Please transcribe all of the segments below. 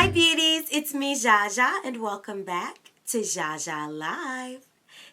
Hi beauties, it's me ZsjaZsja and welcome back to ZsjaZsja Live.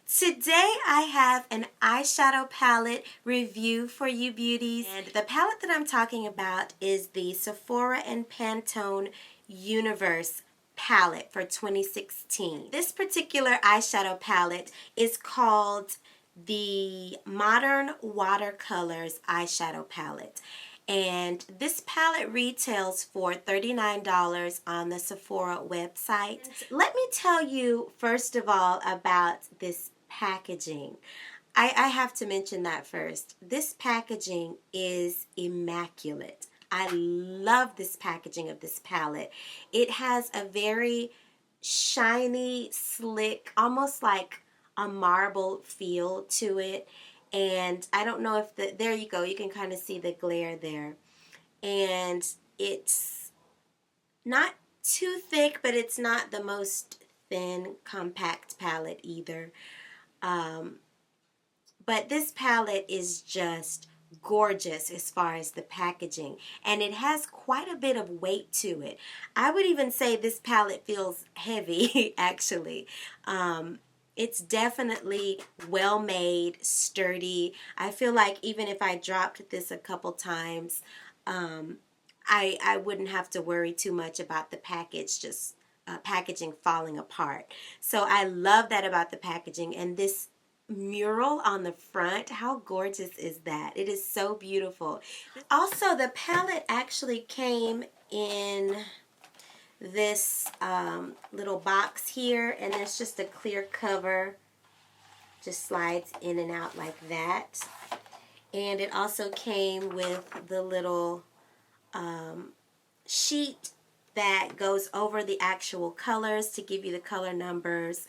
Today I have an eyeshadow palette review for you beauties, and the palette that I'm talking about is the Sephora and Pantone Universe palette for 2016. This particular eyeshadow palette is called the Modern Watercolors eyeshadow palette. And this palette retails for $39 on the Sephora website. Let me tell you first of all about this packaging. I have to mention that first. This packaging is immaculate. I love this packaging of this palette. It has a very shiny, slick, almost like a marble feel to it. And I don't know if there you go, you can kind of see the glare there. And it's not too thick, but it's not the most thin, compact palette either. But this palette is just gorgeous as far as the packaging, and it has quite a bit of weight to it. I would even say this palette feels heavy actually. It's definitely well made, sturdy. I feel like even if I dropped this a couple times, I wouldn't have to worry too much about the packaging falling apart. So I love that about the packaging. And this mural on the front, how gorgeous is that? It is so beautiful. Also, the palette actually came in this little box here, and there's just a clear cover, just slides in and out like that. And it also came with the little sheet that goes over the actual colors to give you the color numbers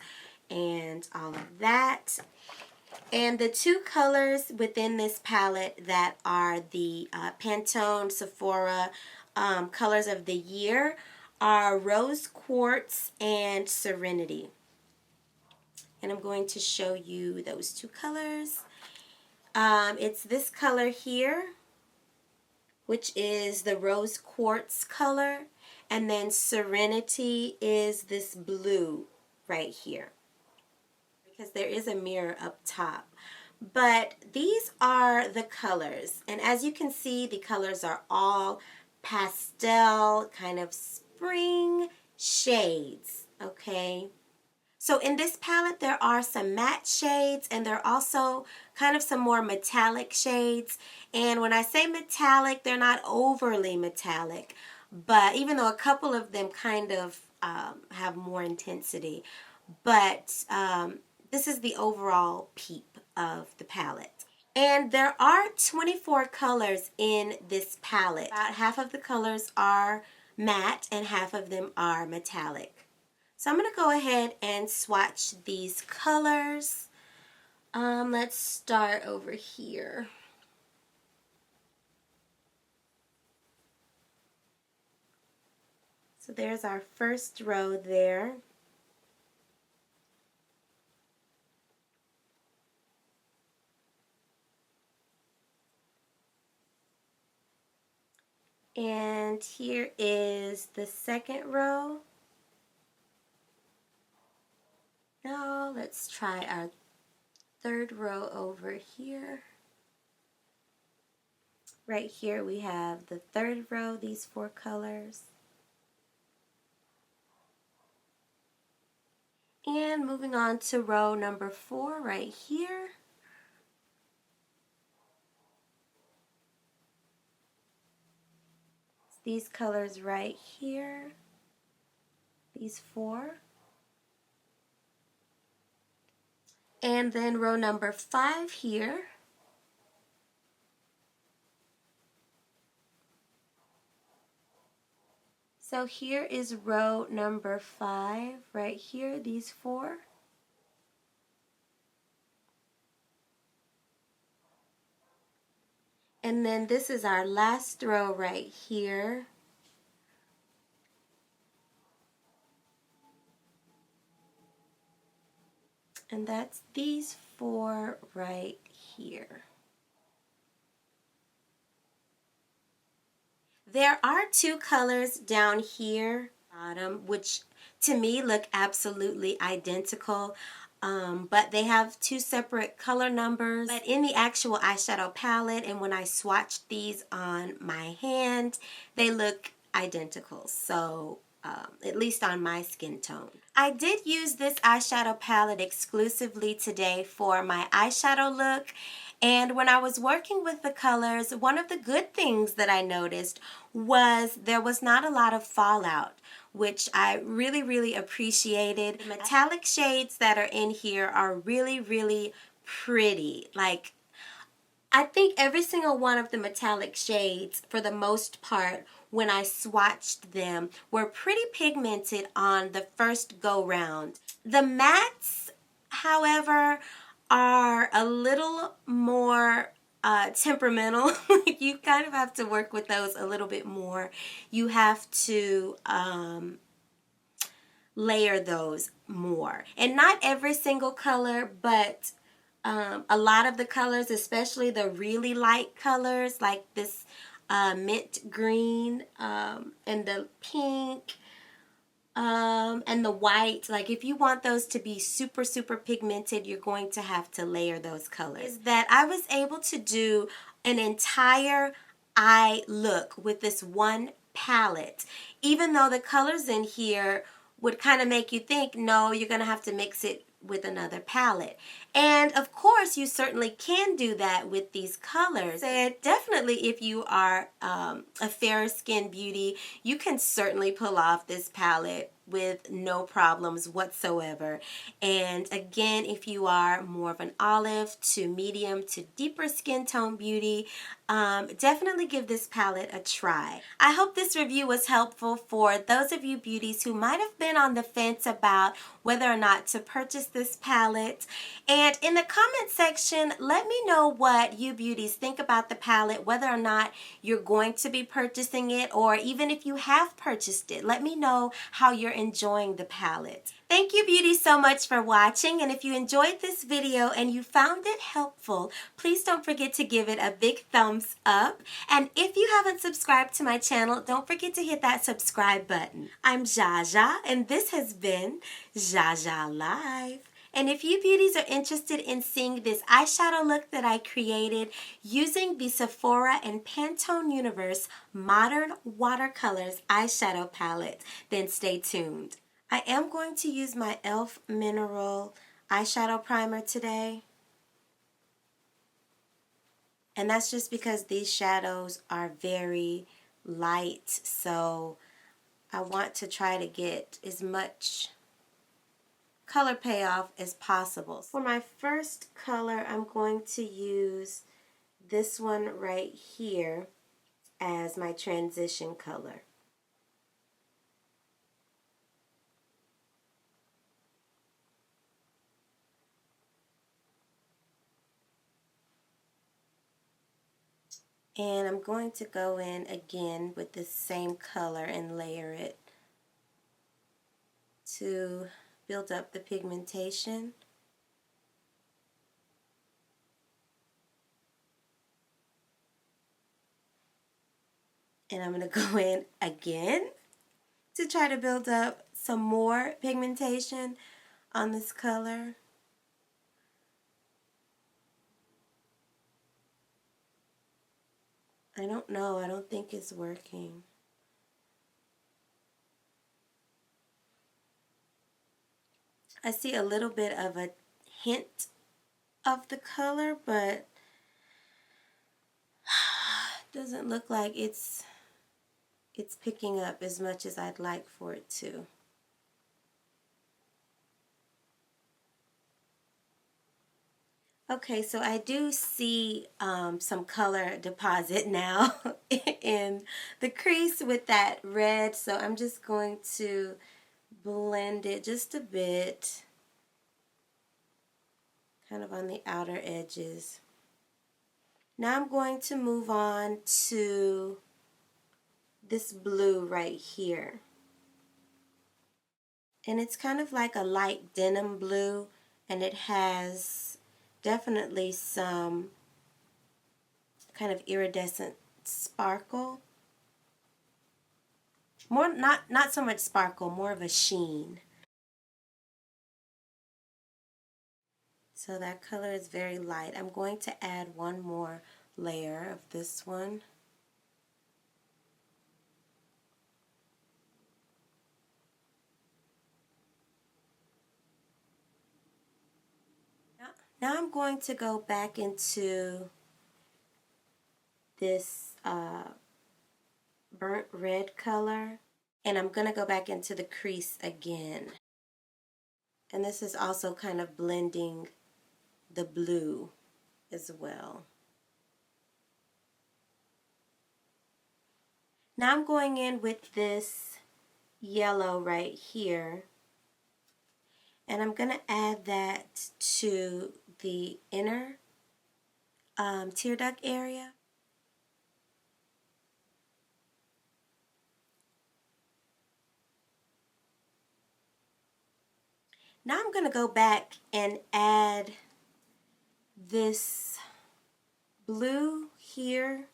and all of that. And the two colors within this palette that are the Pantone Sephora colors of the year are Rose Quartz and Serenity. And I'm going to show you those two colors. It's this color here, which is the Rose Quartz color, and then Serenity is this blue right here, because there is a mirror up top. But these are the colors, and as you can see, the colors are all pastel, kind of spring shades, okay? So in this palette, there are some matte shades, and there are also kind of some more metallic shades. And when I say metallic, they're not overly metallic, but even though a couple of them kind of have more intensity. But this is the overall peep of the palette. And there are 24 colors in this palette. About half of the colors are matte and half of them are metallic. So I'm going to go ahead and swatch these colors. Let's start over here. So there's our first row there. And here is the second row. Now let's try our third row over here. Right here we have the third row, these four colors. And moving on to row number 4 right here. These colors right here, these 4. And then row number 5 here. So here is row number 5 right here, these 4. And then this is our last row right here. And that's these 4 right here. There are 2 colors down here bottom, which to me look absolutely identical. But they have two separate color numbers. But in the actual eyeshadow palette and when I swatched these on my hand, they look identical. So at least on my skin tone. I did use this eyeshadow palette exclusively today for my eyeshadow look. And when I was working with the colors, one of the good things that I noticed was there was not a lot of fallout, which I really, really appreciated. The metallic shades that are in here are really, really pretty. Like, I think every single one of the metallic shades, for the most part, when I swatched them, were pretty pigmented on the first go round. The mattes, however, are a little more temperamental. You kind of have to work with those a little bit more. You have to layer those more. And not every single color, but a lot of the colors, especially the really light colors like this mint green and the pink and the white, like if you want those to be super, super pigmented, you're going to have to layer those colors. Is that I was able to do an entire eye look with this one palette, even though the colors in here would kind of make you think, no, you're going to have to mix it with another palette. And of course, you certainly can do that with these colors. And definitely if you are a fairer skin beauty, you can certainly pull off this palette with no problems whatsoever. And again, if you are more of an olive to medium to deeper skin tone beauty, definitely give this palette a try. I hope this review was helpful for those of you beauties who might have been on the fence about whether or not to purchase this palette. And in the comment section, let me know what you beauties think about the palette, whether or not you're going to be purchasing it, or even if you have purchased it, let me know how you're enjoying the palette. Thank you beauties so much for watching, and if you enjoyed this video and you found it helpful, please don't forget to give it a big thumbs up. And if you haven't subscribed to my channel, don't forget to hit that subscribe button. I'm ZsjaZsja, and this has been ZsjaZsja Live. And if you beauties are interested in seeing this eyeshadow look that I created using the Sephora and Pantone Universe Modern Watercolors eyeshadow palette, then stay tuned. I am going to use my e.l.f. Mineral eyeshadow primer today. And that's just because these shadows are very light, so I want to try to get as much color payoff as possible. For my first color, I'm going to use this one right here as my transition color. And I'm going to go in again with this same color and layer it to build up the pigmentation. And I'm going to go in again to try to build up some more pigmentation on this color. I don't know. I don't think it's working. I see a little bit of a hint of the color, but doesn't look like it's picking up as much as I'd like for it to. Okay, so I do see some color deposit now in the crease with that red, so I'm just going to blend it just a bit, kind of on the outer edges. Now I'm going to move on to this blue right here. And it's kind of like a light denim blue, and it has definitely some kind of iridescent sparkle. More, not so much sparkle, more of a sheen. So that color is very light. I'm going to add one more layer of this one. Now I'm going to go back into this burnt red color, and I'm going to go back into the crease again. And this is also kind of blending the blue as well. Now I'm going in with this yellow right here, and I'm going to add that to the inner tear duct area. Now I'm going to go back and add this blue here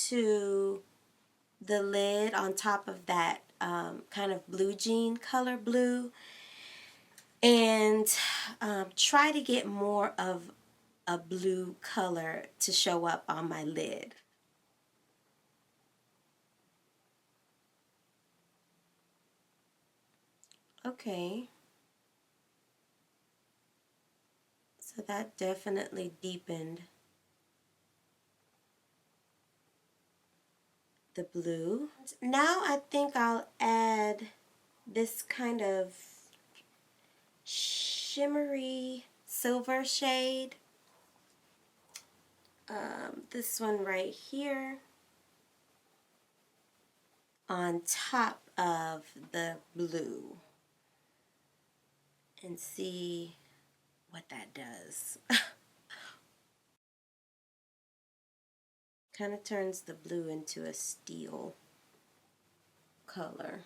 to the lid on top of that kind of blue jean color blue, and try to get more of a blue color to show up on my lid. Okay, so that definitely deepened the blue. Now I think I'll add this kind of shimmery silver shade. This one right here on top of the blue, and see what that does. Kind of turns the blue into a steel color.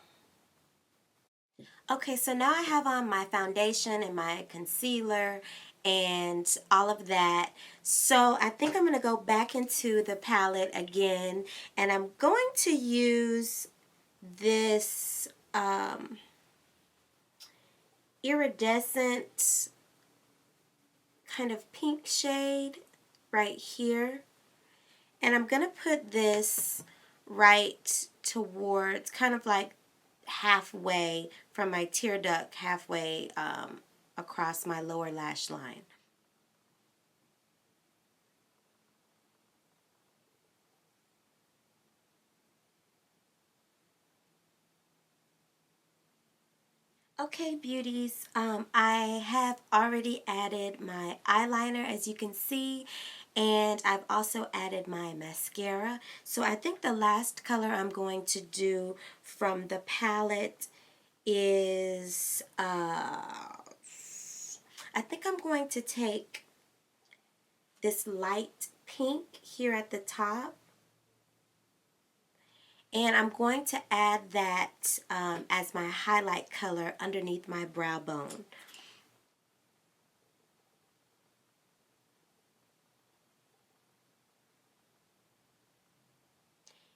Okay, so now I have on my foundation and my concealer and all of that. So I think I'm going to go back into the palette again, and I'm going to use this iridescent kind of pink shade right here. And I'm going to put this right towards, kind of like halfway from my tear duct, halfway across my lower lash line. Okay, beauties, I have already added my eyeliner, as you can see, and I've also added my mascara. So I think the last color I'm going to do from the palette is, I think I'm going to take this light pink here at the top, and I'm going to add that as my highlight color underneath my brow bone.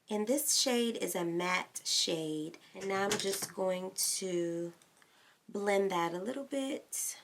And this shade is a matte shade. And now I'm just going to blend that a little bit.